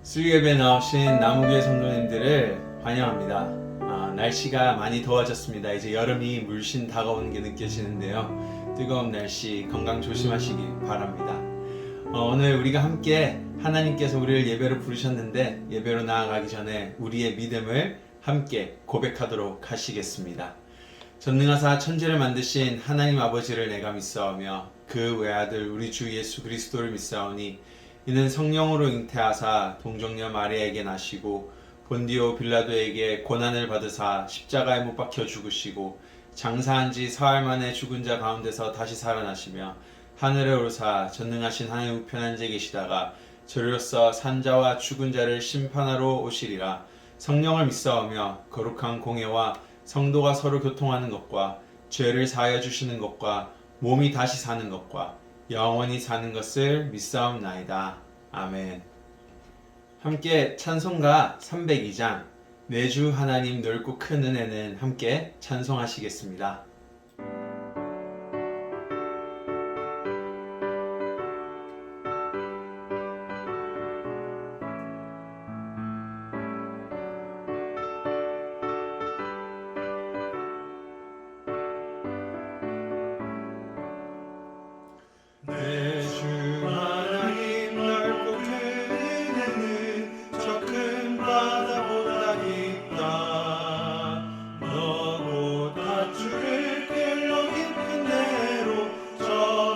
수요예배 나오신 남우교회 성도님들을 환영합니다. 날씨가 많이 더워졌습니다. 이제 여름이 물씬 다가오는 게 느껴지는데요. 뜨거운 날씨 건강 조심하시기 바랍니다. 오늘 우리가 함께 하나님께서 우리를 예배로 부르셨는데 예배로 나아가기 전에 우리의 믿음을 함께 고백하도록 하시겠습니다. 전능하사 천지를 만드신 하나님 아버지를 내가 믿사오며 그 외아들 우리 주 예수 그리스도를 믿사오니 이는 성령으로 잉태하사 동정녀 마리아에게 나시고 본디오 빌라도에게 고난을 받으사 십자가에 못 박혀 죽으시고 장사한 지 사흘 만에 죽은 자 가운데서 다시 살아나시며 하늘에 오르사 전능하신 하늘 우편한 데 계시다가 저리로서 산자와 죽은 자를 심판하러 오시리라. 성령을 믿사오며 거룩한 공예와 성도가 서로 교통하는 것과 죄를 사하여 주시는 것과 몸이 다시 사는 것과 영원히 사는 것을 믿사옵나이다. 아멘. 함께 찬송가 302장 내 주 하나님 넓고 큰 은혜는 함께 찬송하시겠습니다. 내 주 하나님 넓고 큰 은혜는 저 큰 바다보다 깊다. 너고 닷줄을 끌러 깊은 데로 저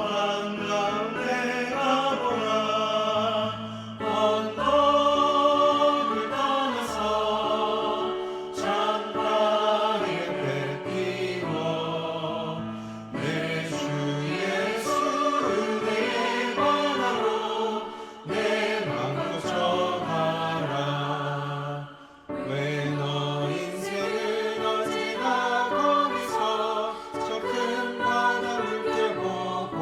한가운데 가보라. 언덕을 떠나서 창가에 배 띄워 내 주 예수 내 바다로 내 맘껏 져가라. 왜 너 인생을 언제나 거기서 저 큰 바다 물결 보고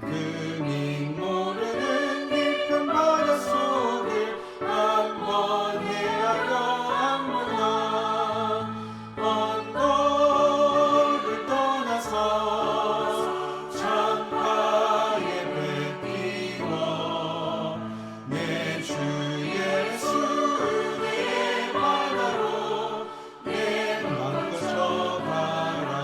그님 모르는 깊은 바다 속을 한번 헤아려 안무나. 언덕을 떠나서 창가에 배 띄워 내 주 예수 내 바다로 내 맘껏 져가라.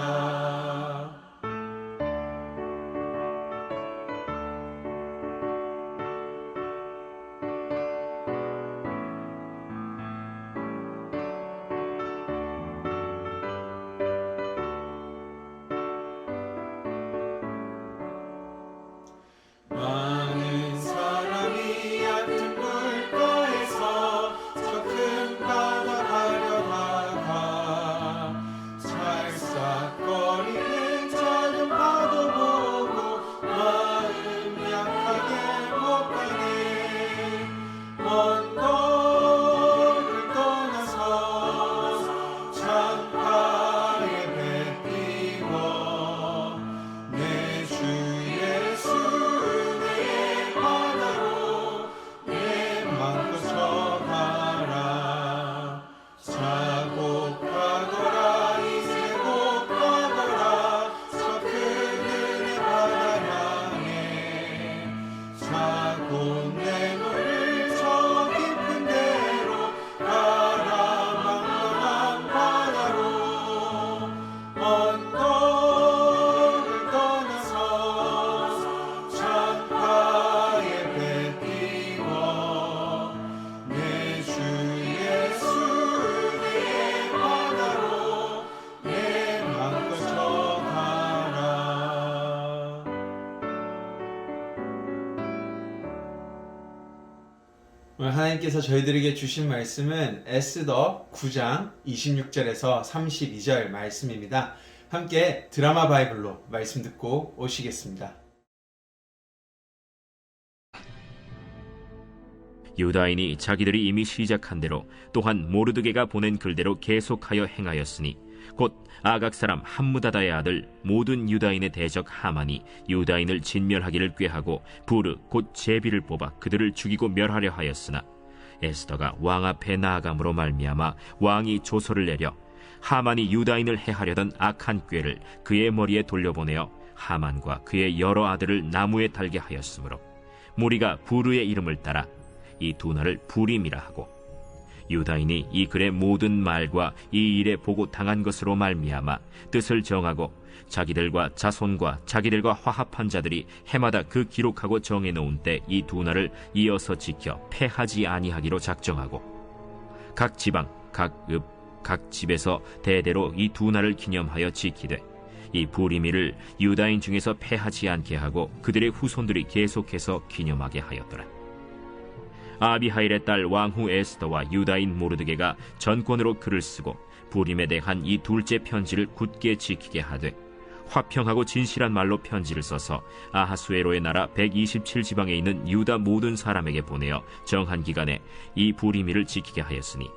많은 사람이 얕은 물가에서 저 큰 바다 가려다가 찰싹거리는 작은 파도 보고 마음 약하게 못 가네. 언덕을 떠나서 창가에 배 띄워 내 주 예수 내 바다로 내 맘껏 져가라. 자곡하거라 이제 곡하거라 저 큰 은혜 바다 향해 자고 내 노를 저 깊은 데로 가라. 망망한 바다로 언덕을 떠나서 창가에 배 띄워 내 주 예수 내 바다로 내 맘껏 져가라. 오늘 하나님께서 저희들에게 주신 말씀은 에스더 9장 26절에서 32절 말씀입니다. 함께 드라마 바이블로 말씀 듣고 오시겠습니다. 유다인이 자기들이 이미 시작한 대로 또한 모르드게가 보낸 글대로 계속하여 행하였으니 곧 아각 사람 함무다다의 아들 모든 유다인의 대적 하만이 유다인을 진멸하기를 꾀하고 부르 곧 제비를 뽑아 그들을 죽이고 멸하려 하였으나 에스더가 왕 앞에 나아감으로 말미암아 왕이 조서를 내려 하만이 유다인을 해하려던 악한 꾀를 그의 머리에 돌려보내어 하만과 그의 여러 아들을 나무에 달게 하였으므로 무리가 부르의 이름을 따라 이 두 날을 부림이라 하고, 유다인이 이 글의 모든 말과 이 일에 보고 당한 것으로 말미암아 뜻을 정하고 자기들과 자손과 자기들과 화합한 자들이 해마다 그 기록하고 정해놓은 때 이 두 날을 이어서 지켜 패하지 아니하기로 작정하고, 각 지방, 각 읍, 각 집에서 대대로 이 두 날을 기념하여 지키되 이 부리미를 유다인 중에서 패하지 않게 하고 그들의 후손들이 계속해서 기념하게 하였더라. 아비하일의 딸 왕후 에스더와 유다인 모르드게가 전권으로 글을 쓰고 부림에 대한 이 둘째 편지를 굳게 지키게 하되, 화평하고 진실한 말로 편지를 써서 아하수에로의 나라 127지방에 있는 유다 모든 사람에게 보내어 정한 기간에 이 부리미를 지키게 하였으니,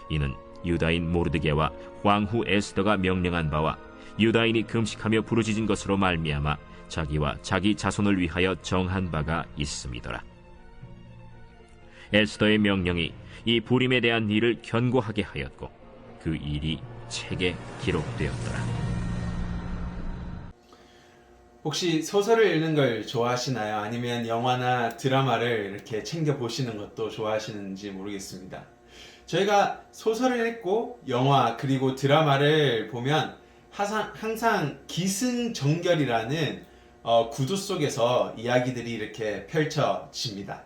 이는 유다인 모르드게와 왕후 에스더가 명령한 바와 유다인이 금식하며 부르짖은 것으로 말미암아 자기와 자기 자손을 위하여 정한 바가 있음이더라. 에스더의 명령이 이 부림에 대한 일을 견고하게 하였고 그 일이 책에 기록되었더라. 혹시 소설을 읽는 걸 좋아하시나요? 아니면 영화나 드라마를 이렇게 챙겨 보시는 것도 좋아하시는지 모르겠습니다. 저희가 소설을 읽고 영화 그리고 드라마를 보면 항상 기승전결이라는 구도 속에서 이야기들이 이렇게 펼쳐집니다.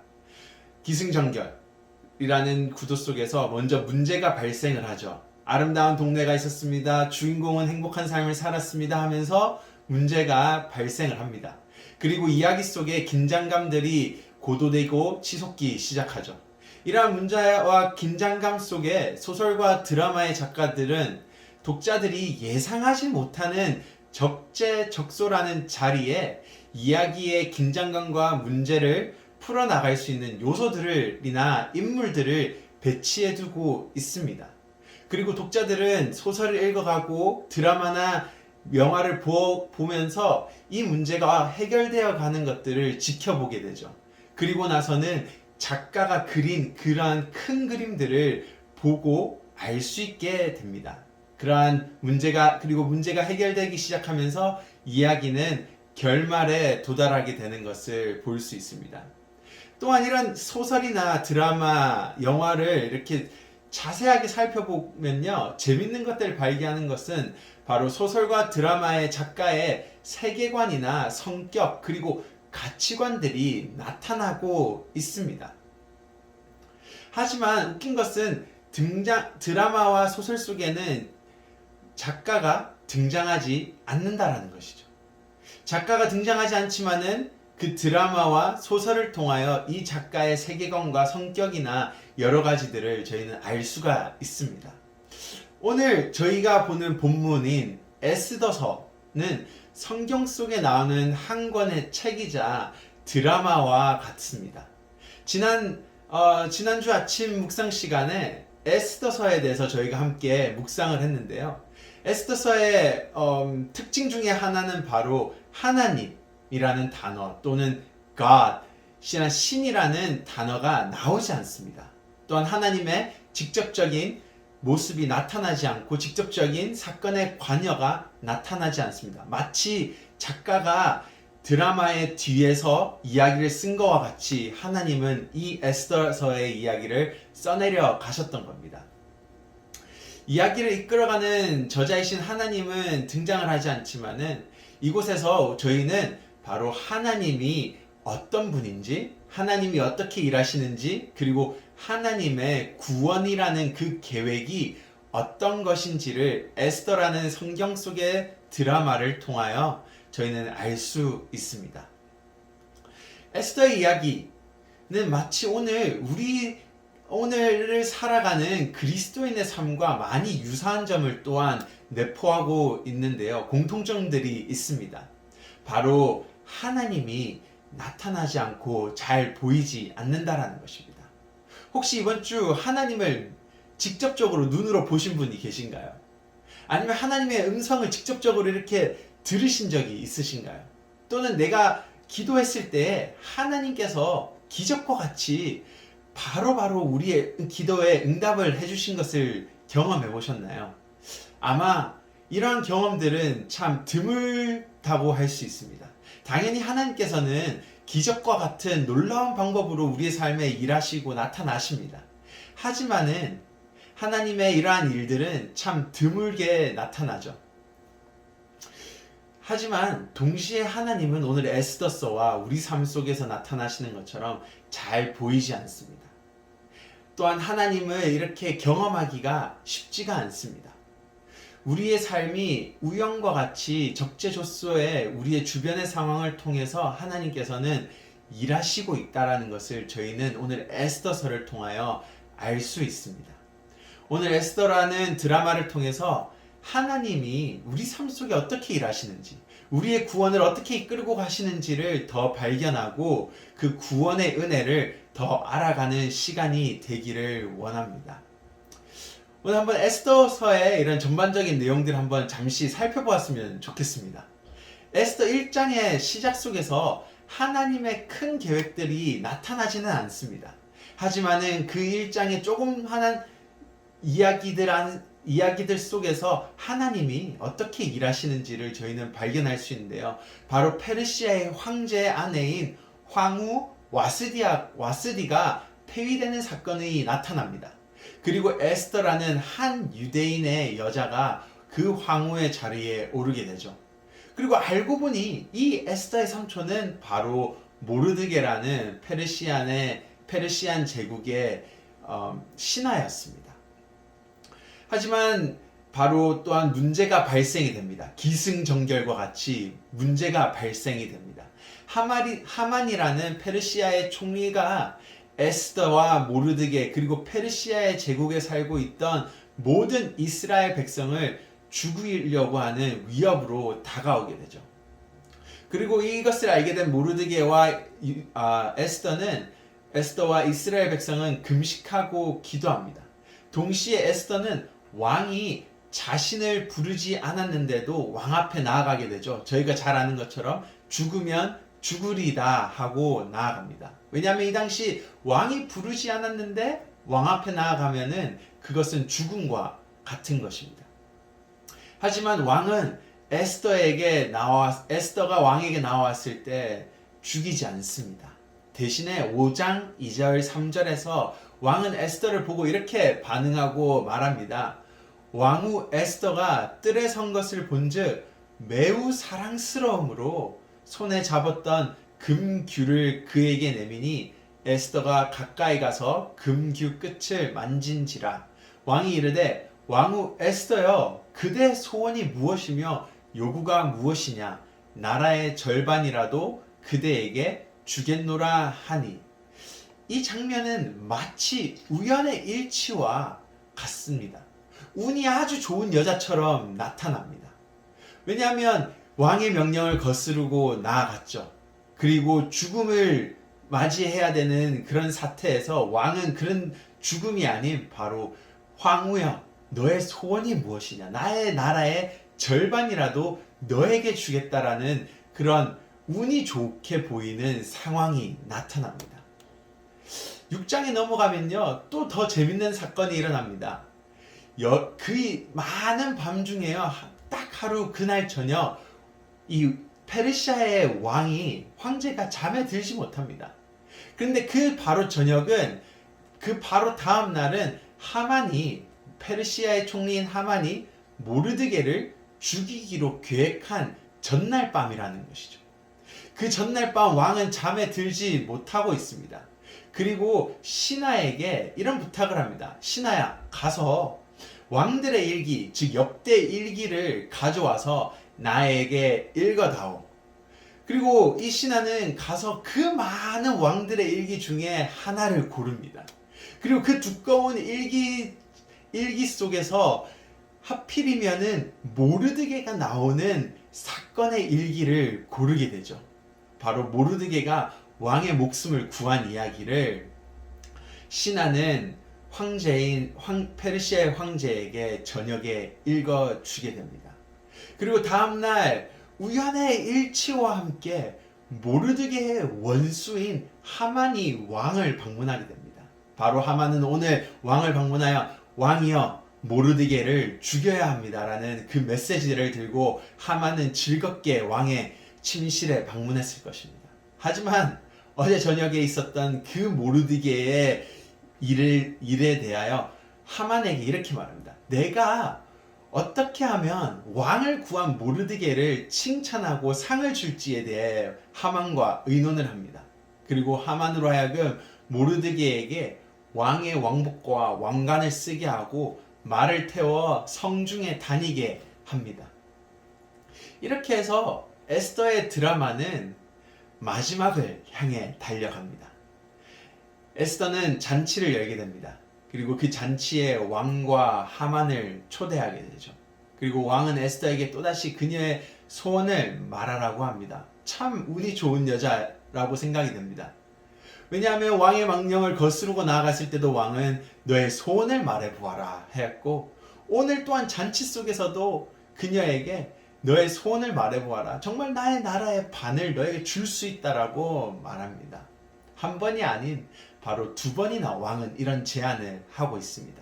기승전결이라는 구도 속에서 먼저 문제가 발생을 하죠. 아름다운 동네가 있었습니다. 주인공은 행복한 삶을 살았습니다 하면서 문제가 발생을 합니다. 그리고 이야기 속에 긴장감들이 고도되고 치솟기 시작하죠. 이러한 문제와 긴장감 속에 소설과 드라마의 작가들은 독자들이 예상하지 못하는 적재적소라는 자리에 이야기의 긴장감과 문제를 풀어나갈 수 있는 요소들이나 인물들을 배치해두고 있습니다. 그리고 독자들은 소설을 읽어가고 드라마나 영화를 보면서 이 문제가 해결되어 가는 것들을 지켜보게 되죠. 그리고 나서는 작가가 그린 그러한 큰 그림들을 보고 알 수 있게 됩니다. 그러한 문제가 해결되기 시작하면서 이야기는 결말에 도달하게 되는 것을 볼 수 있습니다. 또한 이런 소설이나 드라마, 영화를 이렇게 자세하게 살펴보면요, 재밌는 것들을 발견하는 것은 바로 소설과 드라마의 작가의 세계관이나 성격 그리고 가치관들이 나타나고 있습니다. 하지만 웃긴 것은 드라마와 소설 속에는 작가가 등장하지 않는다라는 것이죠. 작가가 등장하지 않지만은 그 드라마와 소설을 통하여 이 작가의 세계관과 성격이나 여러 가지들을 저희는 알 수가 있습니다. 오늘 저희가 보는 본문인 에스더서는 성경 속에 나오는 한 권의 책이자 드라마와 같습니다. 지난주 아침 묵상 시간에 에스더서에 대해서 저희가 함께 묵상을 했는데요. 에스더서의 특징 중에 하나는 바로 하나님이라는 단어 또는 God, 신이라는 단어가 나오지 않습니다. 또한 하나님의 직접적인 모습이 나타나지 않고 직접적인 사건의 관여가 나타나지 않습니다. 마치 작가가 드라마의 뒤에서 이야기를 쓴 것과 같이 하나님은 이 에스더서의 이야기를 써내려 가셨던 겁니다. 이야기를 이끌어가는 저자이신 하나님은 등장을 하지 않지만은 이곳에서 저희는 바로 하나님이 어떤 분인지, 하나님이 어떻게 일하시는지, 그리고 하나님의 구원이라는 그 계획이 어떤 것인지를 에스더라는 성경 속의 드라마를 통하여 저희는 알 수 있습니다. 에스더의 이야기는 마치 오늘을 살아가는 그리스도인의 삶과 많이 유사한 점을 또한 내포하고 있는데요. 공통점들이 있습니다. 바로 하나님이 나타나지 않고 잘 보이지 않는다라는 것입니다. 혹시 이번 주 하나님을 직접적으로 눈으로 보신 분이 계신가요? 아니면 하나님의 음성을 직접적으로 이렇게 들으신 적이 있으신가요? 또는 내가 기도했을 때 하나님께서 기적과 같이 바로바로 우리의 기도에 응답을 해주신 것을 경험해 보셨나요? 아마 이러한 경험들은 참 드물다고 할 수 있습니다. 당연히 하나님께서는 기적과 같은 놀라운 방법으로 우리의 삶에 일하시고 나타나십니다. 하지만은 하나님의 이러한 일들은 참 드물게 나타나죠. 하지만 동시에 하나님은 오늘 에스더서와 우리 삶 속에서 나타나시는 것처럼 잘 보이지 않습니다. 또한 하나님을 이렇게 경험하기가 쉽지가 않습니다. 우리의 삶이 우연과 같이 적재적소에 우리의 주변의 상황을 통해서 하나님께서는 일하시고 있다는 것을 저희는 오늘 에스더서를 통하여 알 수 있습니다. 오늘 에스더라는 드라마를 통해서 하나님이 우리 삶 속에 어떻게 일하시는지, 우리의 구원을 어떻게 이끌고 가시는지를 더 발견하고 그 구원의 은혜를 더 알아가는 시간이 되기를 원합니다. 오늘 한번 에스더서의 이런 전반적인 내용들을 한번 잠시 살펴보았으면 좋겠습니다. 에스더 1장의 시작 속에서 하나님의 큰 계획들이 나타나지는 않습니다. 하지만은 그 1장의 조금만한 이야기들 속에서 하나님이 어떻게 일하시는지를 저희는 발견할 수 있는데요. 바로 페르시아의 황제의 아내인 황후 와스디가 폐위되는 사건이 나타납니다. 그리고 에스더라는 한 유대인의 여자가 그 황후의 자리에 오르게 되죠. 그리고 알고 보니 이 에스더의 삼촌은 바로 모르드게라는 페르시안 제국의 신하였습니다. 하지만 바로 또한 문제가 발생이 됩니다. 기승전결과 같이 문제가 발생이 됩니다. 하만이라는 페르시아의 총리가 에스더와 모르드게 그리고 페르시아의 제국에 살고 있던 모든 이스라엘 백성을 죽이려고 하는 위협으로 다가오게 되죠. 그리고 이것을 알게 된 모르드게와 에스더와 이스라엘 백성은 금식하고 기도합니다. 동시에 에스더는 왕이 자신을 부르지 않았는데도 왕 앞에 나아가게 되죠. 저희가 잘 아는 것처럼 죽으면 죽으리다 하고 나아갑니다. 왜냐하면 이 당시 왕이 부르지 않았는데 왕 앞에 나아가면은 그것은 죽음과 같은 것입니다. 하지만 왕은 에스더가 왕에게 나왔을 때 죽이지 않습니다. 대신에 5장 2절 3절에서 왕은 에스더를 보고 이렇게 반응하고 말합니다. 왕후 에스더가 뜰에 선 것을 본즉 매우 사랑스러움으로 손에 잡았던 금규를 그에게 내미니 에스더가 가까이 가서 금규 끝을 만진지라. 왕이 이르되 왕후 에스더여 그대 소원이 무엇이며 요구가 무엇이냐 나라의 절반이라도 그대에게 주겠노라 하니. 이 장면은 마치 우연의 일치와 같습니다. 운이 아주 좋은 여자처럼 나타납니다. 왜냐하면 왕의 명령을 거스르고 나아갔죠. 그리고 죽음을 맞이해야 되는 그런 사태에서 왕은 그런 죽음이 아닌 바로 황후여 너의 소원이 무엇이냐 나의 나라의 절반이라도 너에게 주겠다라는 그런 운이 좋게 보이는 상황이 나타납니다. 6장에 넘어가면요 또 더 재밌는 사건이 일어납니다. 그 많은 밤중에요 딱 하루 그날 저녁 이 페르시아의 황제가 잠에 들지 못합니다. 그런데 그 바로 저녁은 그 바로 다음 날은 페르시아의 총리인 하만이 모르드게를 죽이기로 계획한 전날 밤이라는 것이죠. 그 전날 밤 왕은 잠에 들지 못하고 있습니다. 그리고 신하에게 이런 부탁을 합니다. 신하야 가서 왕들의 일기 즉 역대 일기를 가져와서 나에게 읽어다오. 그리고 이 신하는 가서 그 많은 왕들의 일기 중에 하나를 고릅니다. 그리고 그 두꺼운 일기 속에서 하필이면은 모르드게가 나오는 사건의 일기를 고르게 되죠. 바로 모르드게가 왕의 목숨을 구한 이야기를 신하는 페르시아의 황제에게 저녁에 읽어주게 됩니다. 그리고 다음날 우연의 일치와 함께 모르드게의 원수인 하만이 왕을 방문하게 됩니다. 바로 하만은 오늘 왕을 방문하여 왕이여 모르드게를 죽여야 합니다라는 그 메시지를 들고 하만은 즐겁게 왕의 침실에 방문했을 것입니다. 하지만 어제 저녁에 있었던 그 모르드게의 일에 대하여 하만에게 이렇게 말합니다. 내가 어떻게 하면 왕을 구한 모르드게를 칭찬하고 상을 줄지에 대해 하만과 의논을 합니다. 그리고 하만으로 하여금 모르드게에게 왕의 왕복과 왕관을 쓰게 하고 말을 태워 성중에 다니게 합니다. 이렇게 해서 에스더의 드라마는 마지막을 향해 달려갑니다. 에스더는 잔치를 열게 됩니다. 그리고 그 잔치에 왕과 하만을 초대하게 되죠. 그리고 왕은 에스더에게 또다시 그녀의 소원을 말하라고 합니다. 참 운이 좋은 여자라고 생각이 됩니다. 왜냐하면 왕의 망령을 거스르고 나아갔을 때도 왕은 너의 소원을 말해보아라 했고, 오늘 또한 잔치 속에서도 그녀에게 너의 소원을 말해보아라, 정말 나의 나라의 반을 너에게 줄 수 있다라고 말합니다. 한 번이 아닌 바로 두 번이나 왕은 이런 제안을 하고 있습니다.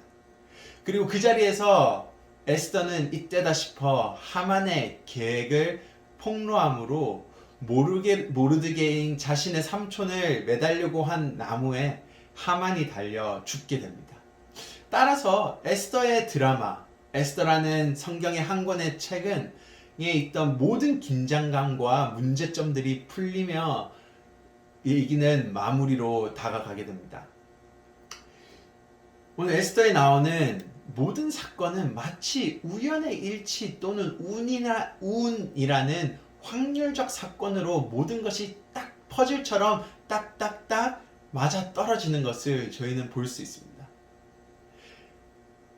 그리고 그 자리에서 에스더는 이때다 싶어 하만의 계획을 폭로함으로 모르드게인 자신의 삼촌을 매달려고 한 나무에 하만이 달려 죽게 됩니다. 따라서 에스더의 드라마, 에스더라는 성경의 한 권의 책은 에 있던 모든 긴장감과 문제점들이 풀리며 얘기는 마무리로 다가가게 됩니다. 오늘 에스더에 나오는 모든 사건은 마치 우연의 일치 또는 운이라는 확률적 사건으로 모든 것이 딱 퍼즐처럼 딱딱딱 맞아 떨어지는 것을 저희는 볼 수 있습니다.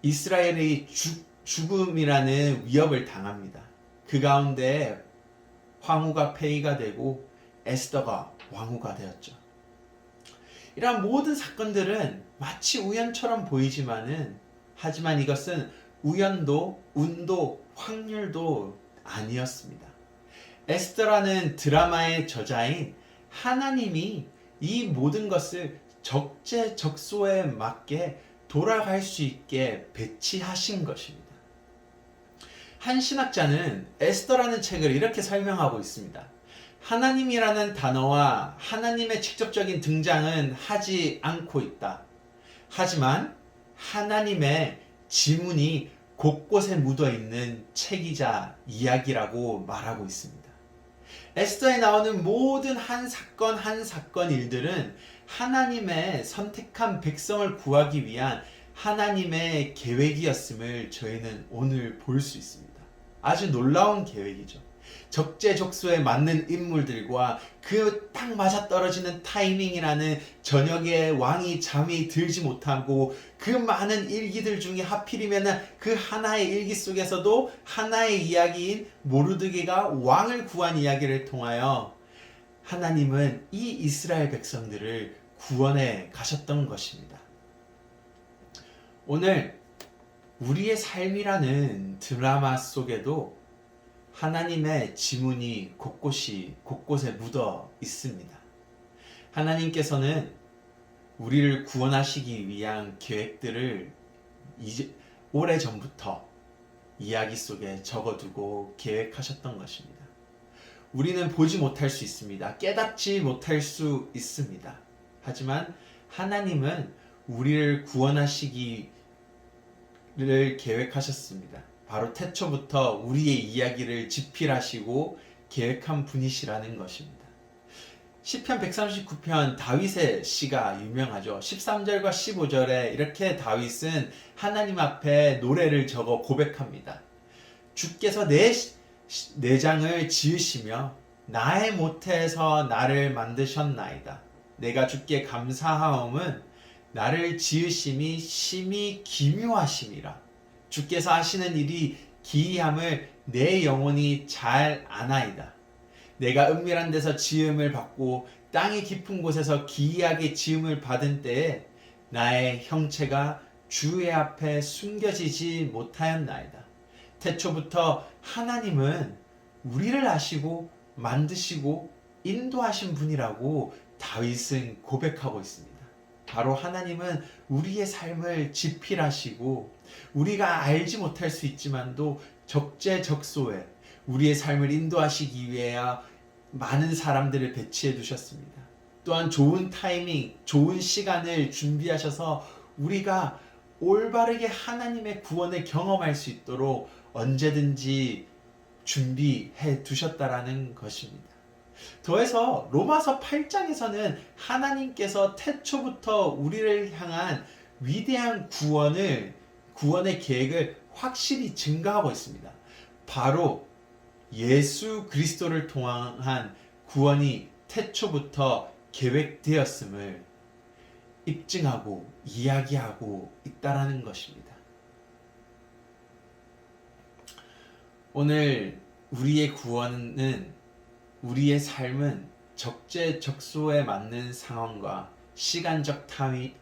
이스라엘이 죽음이라는 위협을 당합니다. 그 가운데 황후가 폐위가 되고 에스더가 왕후가 되었죠. 이러한 모든 사건들은 마치 우연처럼 보이지만은, 하지만 이것은 우연도 운도 확률도 아니었습니다. 에스더라는 드라마의 저자인 하나님이 이 모든 것을 적재적소에 맞게 돌아갈 수 있게 배치하신 것입니다. 한 신학자는 에스더라는 책을 이렇게 설명하고 있습니다. 하나님이라는 단어와 하나님의 직접적인 등장은 하지 않고 있다. 하지만 하나님의 지문이 곳곳에 묻어있는 책이자 이야기라고 말하고 있습니다. 에스더에 나오는 모든 한 사건 일들은 하나님의 선택한 백성을 구하기 위한 하나님의 계획이었음을 저희는 오늘 볼 수 있습니다. 아주 놀라운 계획이죠. 적재적소에 맞는 인물들과 그 딱 맞아떨어지는 타이밍이라는, 저녁에 왕이 잠이 들지 못하고 그 많은 일기들 중에 하필이면 그 하나의 일기 속에서도 하나의 이야기인 모르드게가 왕을 구한 이야기를 통하여 하나님은 이 이스라엘 백성들을 구원해 가셨던 것입니다. 오늘 우리의 삶이라는 드라마 속에도 하나님의 지문이 곳곳에 묻어 있습니다. 하나님께서는 우리를 구원하시기 위한 계획들을 오래전부터 이야기 속에 적어두고 계획하셨던 것입니다. 우리는 보지 못할 수 있습니다. 깨닫지 못할 수 있습니다. 하지만 하나님은 우리를 구원하시기를 계획하셨습니다. 바로 태초부터 우리의 이야기를 집필하시고 계획한 분이시라는 것입니다. 시편 139편 다윗의 시가 유명하죠. 13절과 15절에 이렇게 다윗은 하나님 앞에 노래를 적어 고백합니다. 주께서 내 내장을 지으시며 나의 모태에서 나를 만드셨나이다. 내가 주께 감사하옴은 나를 지으심이 심히 기묘하심이라. 주께서 하시는 일이 기이함을 내 영혼이 잘 아나이다. 내가 은밀한 데서 지음을 받고 땅이 깊은 곳에서 기이하게 지음을 받은 때에 나의 형체가 주의 앞에 숨겨지지 못하였나이다. 태초부터 하나님은 우리를 아시고 만드시고 인도하신 분이라고 다윗은 고백하고 있습니다. 바로 하나님은 우리의 삶을 집필하시고 우리가 알지 못할 수 있지만도 적재적소에 우리의 삶을 인도하시기 위하여 많은 사람들을 배치해 두셨습니다. 또한 좋은 타이밍, 좋은 시간을 준비하셔서 우리가 올바르게 하나님의 구원을 경험할 수 있도록 언제든지 준비해 두셨다라는 것입니다. 더해서 로마서 8장에서는 하나님께서 태초부터 우리를 향한 위대한 구원의 계획을 확실히 증가하고 있습니다. 바로 예수 그리스도를 통한 구원이 태초부터 계획되었음을 입증하고 이야기하고 있다라는 것입니다. 오늘 우리의 구원은, 우리의 삶은 적재적소에 맞는 상황과 시간적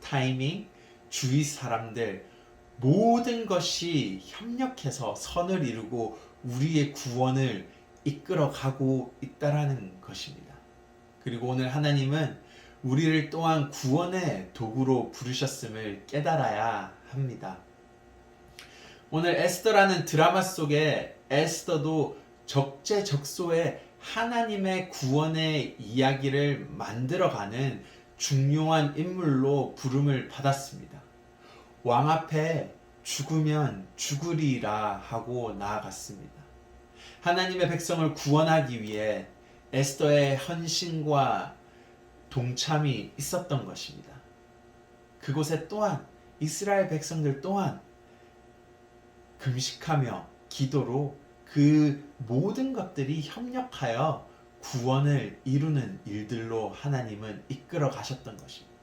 타이밍, 주위 사람들 모든 것이 협력해서 선을 이루고 우리의 구원을 이끌어가고 있다라는 것입니다. 그리고 오늘 하나님은 우리를 또한 구원의 도구로 부르셨음을 깨달아야 합니다. 오늘 에스더라는 드라마 속에 에스더도 적재적소에 하나님의 구원의 이야기를 만들어가는 중요한 인물로 부름을 받았습니다. 왕 앞에 죽으면 죽으리라 하고 나아갔습니다. 하나님의 백성을 구원하기 위해 에스더의 헌신과 동참이 있었던 것입니다. 그곳에 또한 이스라엘 백성들 또한 금식하며 기도로 그 모든 것들이 협력하여 구원을 이루는 일들로 하나님은 이끌어 가셨던 것입니다.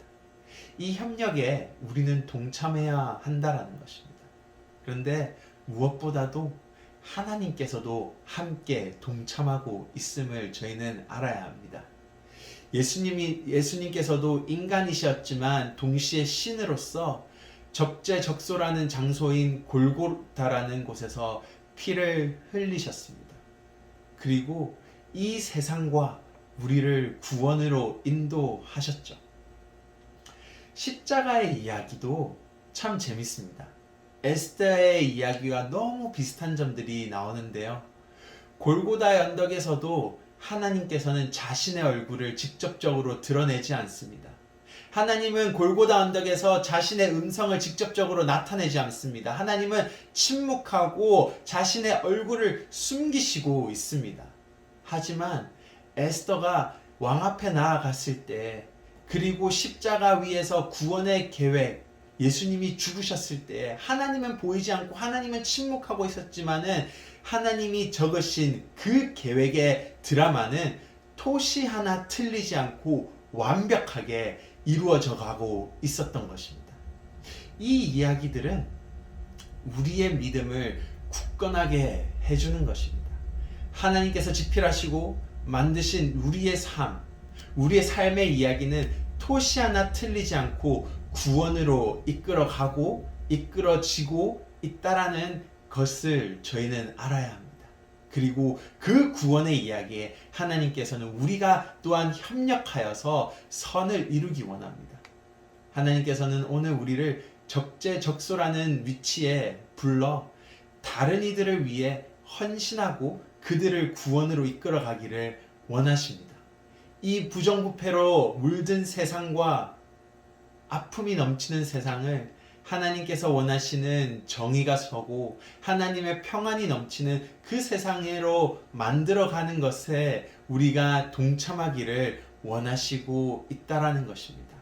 이 협력에 우리는 동참해야 한다라는 것입니다. 그런데 무엇보다도 하나님께서도 함께 동참하고 있음을 저희는 알아야 합니다. 예수님께서도 인간이셨지만 동시에 신으로서 적재적소라는 장소인 골고다라는 곳에서 피를 흘리셨습니다. 그리고 이 세상과 우리를 구원으로 인도하셨죠. 십자가의 이야기도 참 재밌습니다. 에스더의 이야기와 너무 비슷한 점들이 나오는데요. 골고다의 언덕에서도 하나님께서는 자신의 얼굴을 직접적으로 드러내지 않습니다. 하나님은 골고다 언덕에서 자신의 음성을 직접적으로 나타내지 않습니다. 하나님은 침묵하고 자신의 얼굴을 숨기시고 있습니다. 하지만 에스더가 왕 앞에 나아갔을 때, 그리고 십자가 위에서 구원의 계획, 예수님이 죽으셨을 때 하나님은 보이지 않고 하나님은 침묵하고 있었지만은 하나님이 적으신 그 계획의 드라마는 토시 하나 틀리지 않고 완벽하게 이루어져 가고 있었던 것입니다. 이 이야기들은 우리의 믿음을 굳건하게 해주는 것입니다. 하나님께서 집필하시고 만드신 우리의 삶, 우리의 삶의 이야기는 토시 하나 틀리지 않고 구원으로 이끌어가고 이끌어지고 있다라는 것을 저희는 알아야 합니다. 그리고 그 구원의 이야기에 하나님께서는 우리가 또한 협력하여서 선을 이루기 원합니다. 하나님께서는 오늘 우리를 적재적소라는 위치에 불러 다른 이들을 위해 헌신하고 그들을 구원으로 이끌어가기를 원하십니다. 이 부정부패로 물든 세상과 아픔이 넘치는 세상을 하나님께서 원하시는 정의가 서고 하나님의 평안이 넘치는 그 세상으로 만들어가는 것에 우리가 동참하기를 원하시고 있다라는 것입니다.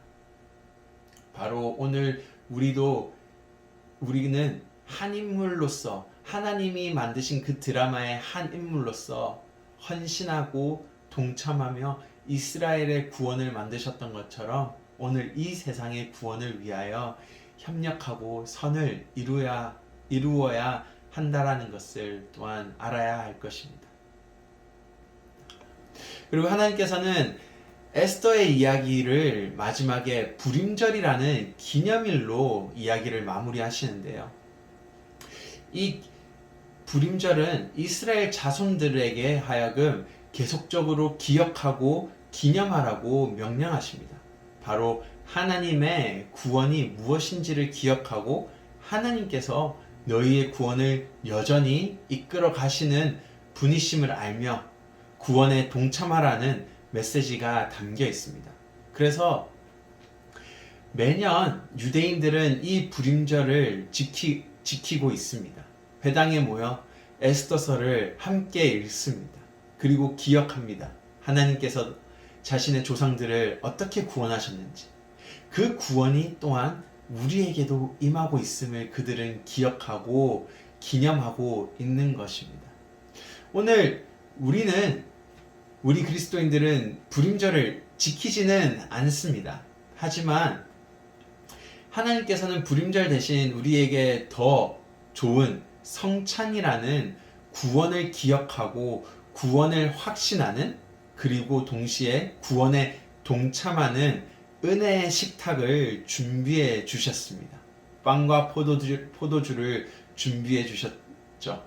바로 오늘 우리는 한 인물로서, 하나님이 만드신 그 드라마의 한 인물로서 헌신하고 동참하며 이스라엘의 구원을 만드셨던 것처럼 오늘 이 세상의 구원을 위하여 협력하고 선을 이루어야 한다라는 것을 또한 알아야 할 것입니다. 그리고 하나님께서는 에스더의 이야기를 마지막에 불임절이라는 기념일로 이야기를 마무리하시는데요. 이 불임절은 이스라엘 자손들에게 하여금 계속적으로 기억하고 기념하라고 명령하십니다. 바로 하나님의 구원이 무엇인지를 기억하고 하나님께서 너희의 구원을 여전히 이끌어 가시는 분이심을 알며 구원에 동참하라는 메시지가 담겨 있습니다. 그래서 매년 유대인들은 이 불임절을 지키고 있습니다. 회당에 모여 에스더서를 함께 읽습니다. 그리고 기억합니다. 하나님께서 자신의 조상들을 어떻게 구원하셨는지, 그 구원이 또한 우리에게도 임하고 있음을 그들은 기억하고 기념하고 있는 것입니다. 오늘 우리 그리스도인들은 불임절을 지키지는 않습니다. 하지만 하나님께서는 불임절 대신 우리에게 더 좋은 성찬이라는 구원을 기억하고 구원을 확신하는, 그리고 동시에 구원에 동참하는 은혜의 식탁을 준비해 주셨습니다. 빵과 포도주를 준비해 주셨죠.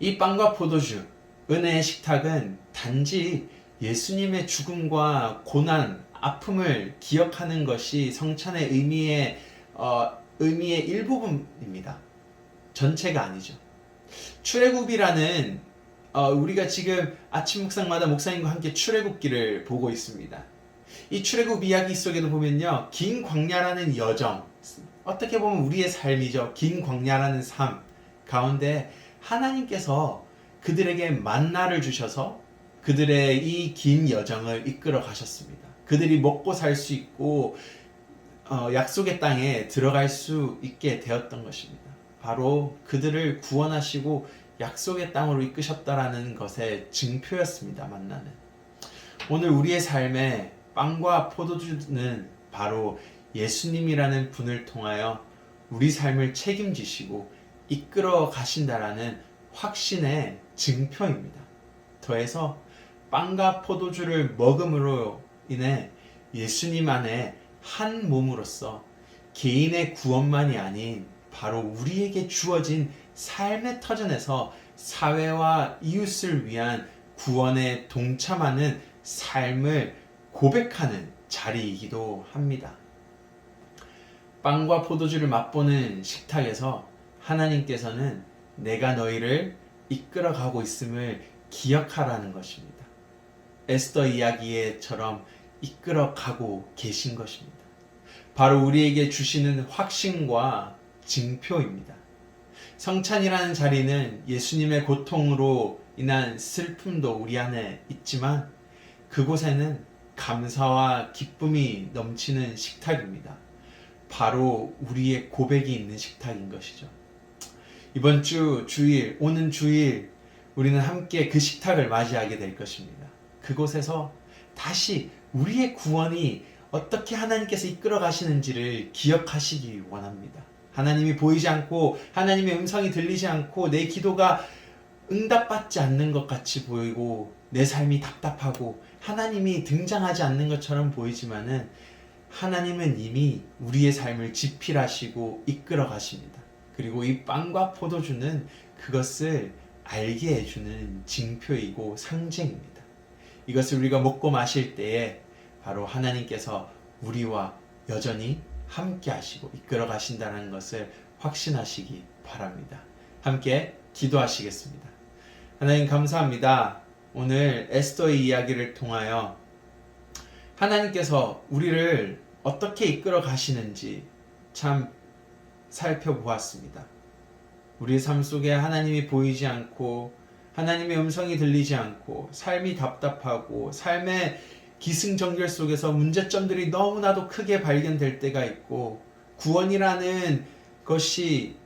이 빵과 포도주, 은혜의 식탁은 단지 예수님의 죽음과 고난, 아픔을 기억하는 것이 성찬의 의미의 일부분입니다. 전체가 아니죠. 출애굽이라는 우리가 지금 아침 묵상마다 목사님과 함께 출애굽기를 보고 있습니다. 이 출애굽 이야기 속에도 보면요, 긴 광야라는 여정, 어떻게 보면 우리의 삶이죠. 긴 광야라는 삶 가운데 하나님께서 그들에게 만나를 주셔서 그들의 이 긴 여정을 이끌어 가셨습니다. 그들이 먹고 살 수 있고 약속의 땅에 들어갈 수 있게 되었던 것입니다. 바로 그들을 구원하시고 약속의 땅으로 이끄셨다라는 것의 증표였습니다. 만나는. 오늘 우리의 삶에 빵과 포도주는 바로 예수님이라는 분을 통하여 우리 삶을 책임지시고 이끌어 가신다라는 확신의 증표입니다. 더해서 빵과 포도주를 먹음으로 인해 예수님 안에 한 몸으로서 개인의 구원만이 아닌 바로 우리에게 주어진 삶의 터전에서 사회와 이웃을 위한 구원에 동참하는 삶을 고백하는 자리이기도 합니다. 빵과 포도주를 맛보는 식탁에서 하나님께서는 내가 너희를 이끌어 가고 있음을 기억하라는 것입니다. 에스더 이야기에처럼 이끌어 가고 계신 것입니다. 바로 우리에게 주시는 확신과 증표입니다. 성찬이라는 자리는 예수님의 고통으로 인한 슬픔도 우리 안에 있지만 그곳에는 감사와 기쁨이 넘치는 식탁입니다. 바로 우리의 고백이 있는 식탁인 것이죠. 이번 주일, 오는 주일 우리는 함께 그 식탁을 맞이하게 될 것입니다. 그곳에서 다시 우리의 구원이 어떻게 하나님께서 이끌어 가시는지를 기억하시기 원합니다. 하나님이 보이지 않고 하나님의 음성이 들리지 않고 내 기도가 응답받지 않는 것 같이 보이고 내 삶이 답답하고 하나님이 등장하지 않는 것처럼 보이지만은 하나님은 이미 우리의 삶을 지필하시고 이끌어 가십니다. 그리고 이 빵과 포도주는 그것을 알게 해주는 징표이고 상징입니다. 이것을 우리가 먹고 마실 때에 바로 하나님께서 우리와 여전히 함께 하시고 이끌어 가신다는 것을 확신하시기 바랍니다. 함께 기도하시겠습니다. 하나님 감사합니다. 오늘 에스더의 이야기를 통하여 하나님께서 우리를 어떻게 이끌어 가시는지 참 살펴보았습니다. 우리의 삶 속에 하나님이 보이지 않고 하나님의 음성이 들리지 않고 삶이 답답하고 삶의 기승전결 속에서 문제점들이 너무나도 크게 발견될 때가 있고 구원이라는 것이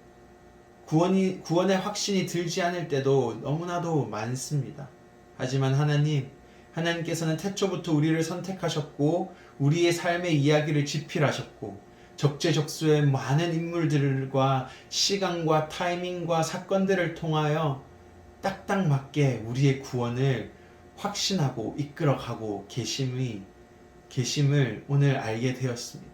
구원의 확신이 들지 않을 때도 너무나도 많습니다. 하지만 하나님께서는 태초부터 우리를 선택하셨고 우리의 삶의 이야기를 지필하셨고 적재적소의 많은 인물들과 시간과 타이밍과 사건들을 통하여 딱딱 맞게 우리의 구원을 확신하고 이끌어가고 계심을 오늘 알게 되었습니다.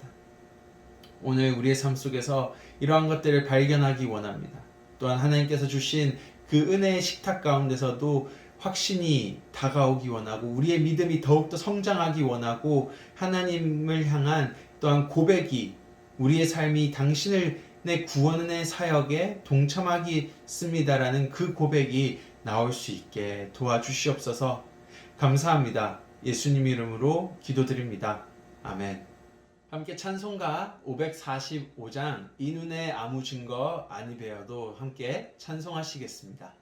오늘 우리의 삶 속에서 이러한 것들을 발견하기 원합니다. 또한 하나님께서 주신 그 은혜의 식탁 가운데서도 확신이 다가오기 원하고 우리의 믿음이 더욱더 성장하기 원하고 하나님을 향한 또한 고백이 우리의 삶이 당신의 구원의 사역에 동참하겠습니다라는 그 고백이 나올 수 있게 도와주시옵소서. 감사합니다. 예수님 이름으로 기도드립니다. 아멘. 함께 찬송가 545장 이 눈에 아무 증거 아니 배어도 함께 찬송하시겠습니다.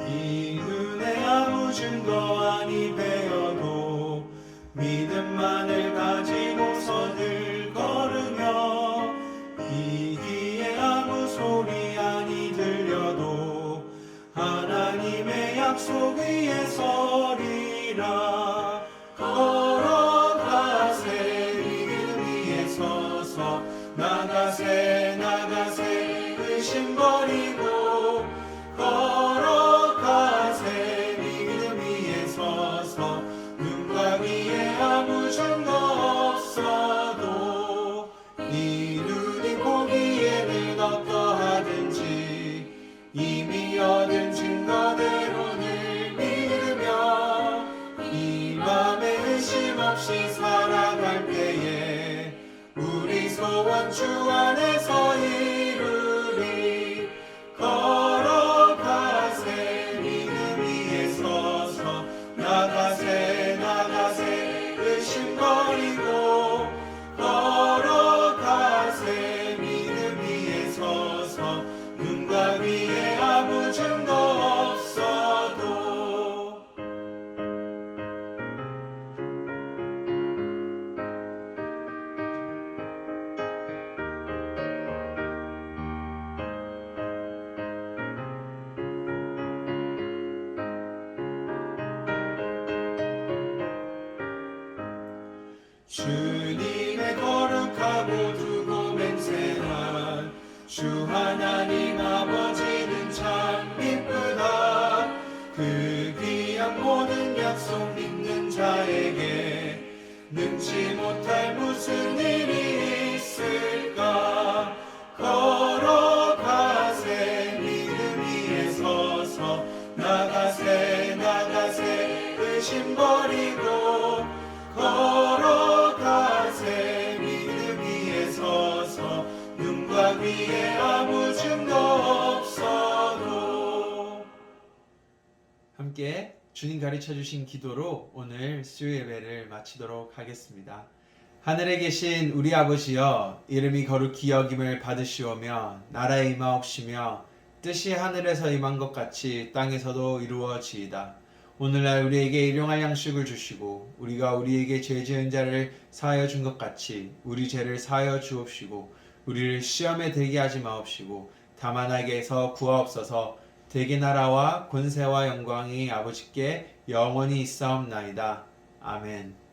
이 눈에 아무 증거 아니 배어도 믿음만을 가지고서 늘 걸으며 이 귀에 아무 소리 아니 들려도 하나님의 약속 위에 서리라. 걸어가세 믿음 위에 서서 나가세 나가세 의심 버리고 걸어가세 믿음 위에 서서 눈과 귀에 아무 증거 없어도 이 눈이 보기에는 어떠하든지 이미 얻은 증거대로 늘 믿으며 이 맘에 의심 없이 살아갈 때에 우리 소원 주 안에서 이루리. 걸어가세 믿음 위에 서서 나가세 나가세 의심 버리고 걸어가세 믿음 위에 서서 눈과 귀에 아무 증거 없어도. 주님의 거룩하고 두고 맹세한 주 하나님 아버지는 참 기쁘다. 그 귀한 모든 약속 믿는 자에게 능치 못할 무슨 일이 있을까. 걸어가세 믿음 위에 서서 나가세 나가세 의심 버리고 걸어가세 믿음 위에 서서 눈과 귀에 아무 증거 없어도. 함께 주님 가르쳐 주신 기도로 오늘 수요 예배를 마치도록 하겠습니다. 하늘에 계신 우리 아버지여, 이름이 거룩히 여김을 받으시오며 나라에 임하옵시며 뜻이 하늘에서 임한 것 같이 땅에서도 이루어지이다. 오늘날 우리에게 일용할 양식을 주시고 우리가 우리에게 죄 지은 자를 사하여 준 것 같이 우리 죄를 사하여 주옵시고 우리를 시험에 들게 하지 마옵시고 다만 악에서 구하옵소서. 대개 나라와 권세와 영광이 아버지께 영원히 있사옵나이다. 아멘.